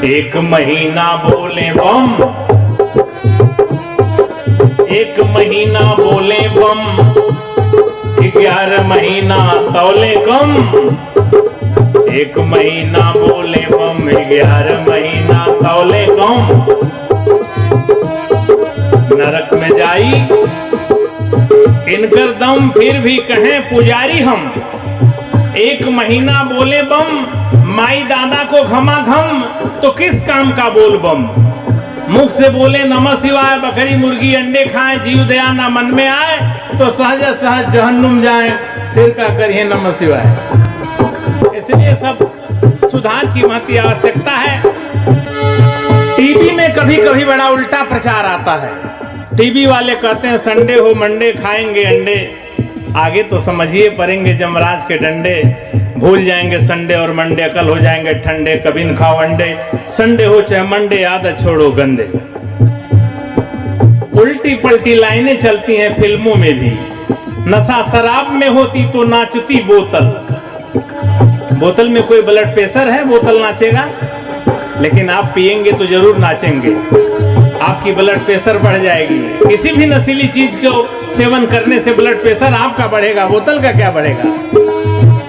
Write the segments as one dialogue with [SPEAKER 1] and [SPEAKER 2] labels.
[SPEAKER 1] एक महीना बोले बम, एक महीना बोले बम, 11 महीना तौले कम। एक महीना बोले बम, 11 महीना तौले कम। नरक में जाई इनकर दम, फिर भी कहें पुजारी हम। एक महीना बोले बम, माई दादा को घमा घम, तो किस काम का बोल बम। मुख से बोले नमः शिवाय, बकरी मुर्गी अंडे खाएं, जीव दया ना मन में आए, तो सहज सहज जहन्नुम जाए, फिर क्या करिए नमः शिवाय। इसलिए सब सुधार की महती आवश्यकता है। टीवी में कभी कभी बड़ा उल्टा प्रचार आता है। टीवी वाले कहते हैं संडे हो मंडे खाएंगे अंडे, आगे तो समझिए पड़ेंगे जमराज के डंडे। भूल जाएंगे संडे और मंडे, अकल हो जाएंगे ठंडे, कभी न खाओ अंडे। संडे हो चाहे मंडे, आदत छोड़ो गंदे। उल्टी पलटी लाइनें चलती हैं फिल्मों में भी। नशा शराब में होती तो नाचती बोतल। बोतल में कोई ब्लड प्रेशर है, बोतल नाचेगा? लेकिन आप पिएंगे तो जरूर नाचेंगे, आपकी ब्लड प्रेशर बढ़ जाएगी। किसी भी नशीली चीज को सेवन करने से ब्लड प्रेशर आपका बढ़ेगा, बोतल का क्या बढ़ेगा।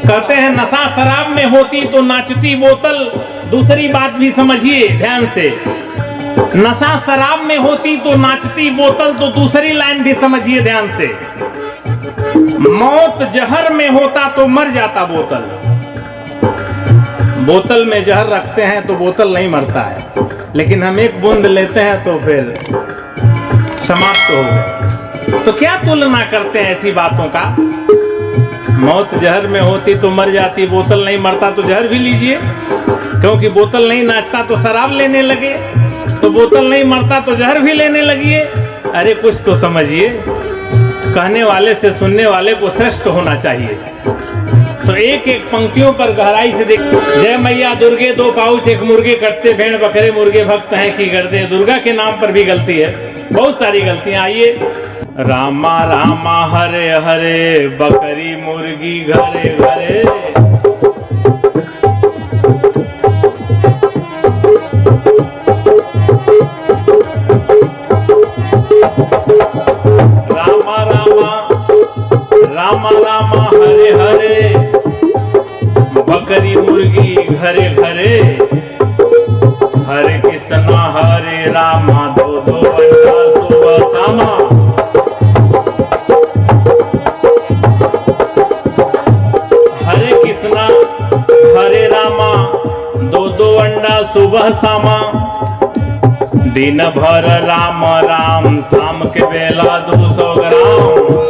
[SPEAKER 1] कहते हैं नशा शराब में होती तो नाचती बोतल। दूसरी बात भी समझिए ध्यान से, नशा शराब में होती तो नाचती बोतल, तो दूसरी लाइन भी समझिए ध्यान से। मौत जहर में होता तो मर जाता बोतल। बोतल में जहर रखते हैं तो बोतल नहीं मरता है, लेकिन हम एक बूंद लेते हैं तो फिर समाप्त हो गए। तो क्या तुलना करते हैं ऐसी बातों का। मौत जहर में होती तो मर जाती, बोतल नहीं मरता तो जहर भी लीजिए। क्योंकि बोतल नहीं नाचता तो शराब लेने लगे, तो बोतल नहीं मरता तो जहर भी लेने लगिए। अरे कुछ तो समझिए। कहने वाले से सुनने वाले को श्रेष्ठ होना चाहिए। तो एक एक पंक्तियों पर गहराई से देख। जय मैया दुर्गे दो पाउच एक मुर्गे कटते, भेड़ बकरे मुर्गे भक्त हैं की गर्दे। दुर्गा के नाम पर भी गलती है, बहुत सारी गलतियां। आइए, रामा रामा हरे हरे, बकरी मुर्गी घरे घरे। रामा रामा रामा रामा हरे हरे, बकरी मुर्गी घरे घरे। हरे कृष्णा हरे रामा, दो दो अंडा सुबह शामा। हरे कृष्णा हरे रामा, दो दो अंडा सुबह शामा। दिन भर राम राम, शाम के बेला 200 ग्राम।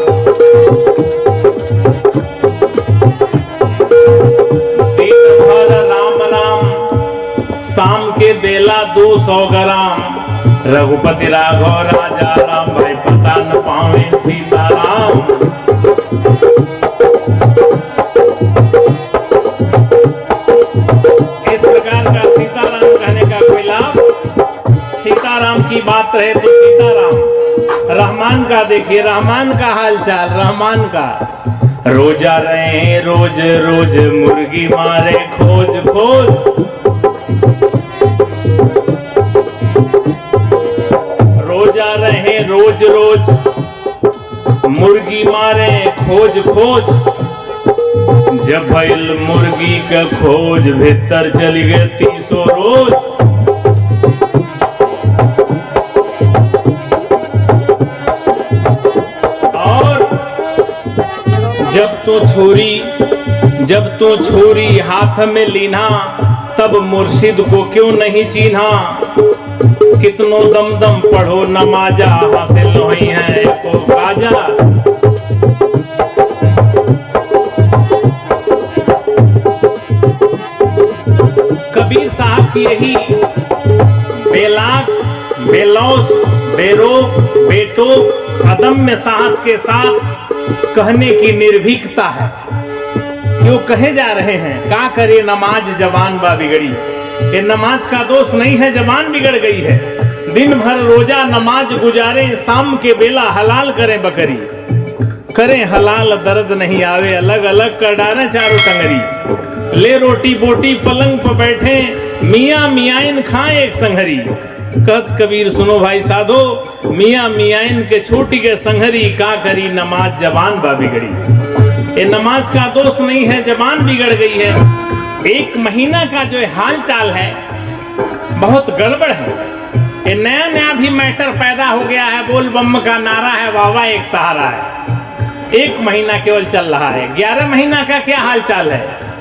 [SPEAKER 1] दिन भर राम राम, शाम के बेला 200 ग्राम। रघुपति राघव राजा राम, भाई पता न पावे सीताराम। इस प्रकार का सीताराम कहने का कोई लाभ। सीताराम की बात रहे तो सीताराम। रहमान का देखिए, रहमान का हालचाल, रहमान का। रोजा रहे रोज रोज, मुर्गी मारे खोज खोज। रोजा रहे रोज रोज, मुर्गी मारे खोज खोज। जब भइल मुर्गी का खोज, भीतर चली गए 300 रोज। और जब तो छुरी हाथ में लीना, तब मुर्शिद को क्यों नहीं चीन्हा। कितनो दम दम पढ़ो नमाजा, हासिल नहीं है को काजा। कबीर साहब की यही बेलाक बेलौस बेरोक बेटोक अदम्य साहस के साथ कहने की निर्भीकता है। क्यों कहे जा रहे हैं, का करे नमाज जवान बा बिगड़ी। ये नमाज का दोष नहीं है, जवान बिगड़ गई है। दिन भर रोजा नमाज गुजारे, शाम के बेला हलाल करें बकरी। करें हलाल दर्द नहीं आवे, अलग अलग कर डालें चारों टंगरी। ले रोटी बोटी पलंग पर बैठे, मियाँ मियाइन खाए एक संघरी। कहत कबीर सुनो भाई साधो, मियाँ मियाइन के छोटी के संघरी का करी, नमाज जबान बा बिगड़ी। ये नमाज का दोष नहीं है, जबान बिगड़ गई है। एक महीना का जो हाल चाल है बहुत गड़बड़ है। ये नया नया भी मैटर पैदा हो गया है, बोल बम का नारा है, वाह एक सहारा है। एक महीना केवल चल रहा है, 11 महीना का क्या हाल चाल है।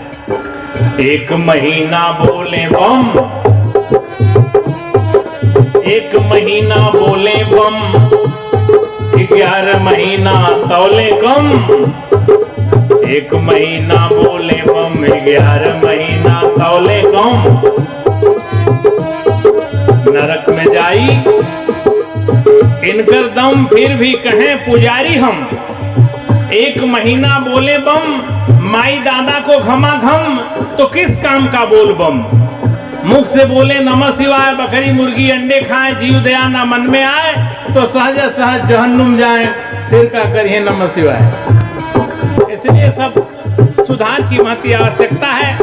[SPEAKER 1] एक महीना बोले बम, एक महीना बोले बम, 11 महीना तौले कम। एक महीना बोले बम, 11 महीना तौले कम। नरक में जाई इनकर दम, फिर भी कहें पुजारी हम। एक महीना बोले बम, माई दादा को घमा घम, तो किस काम का बोल बम। मुख से बोले नमः शिवाय, बकरी मुर्गी अंडे खाएं, जीव दया ना मन में आए, तो सहज सहज जहन्नुम जाए, फिर क्या करिए नमः शिवाय। इसलिए सब सुधार की महती आवश्यकता है।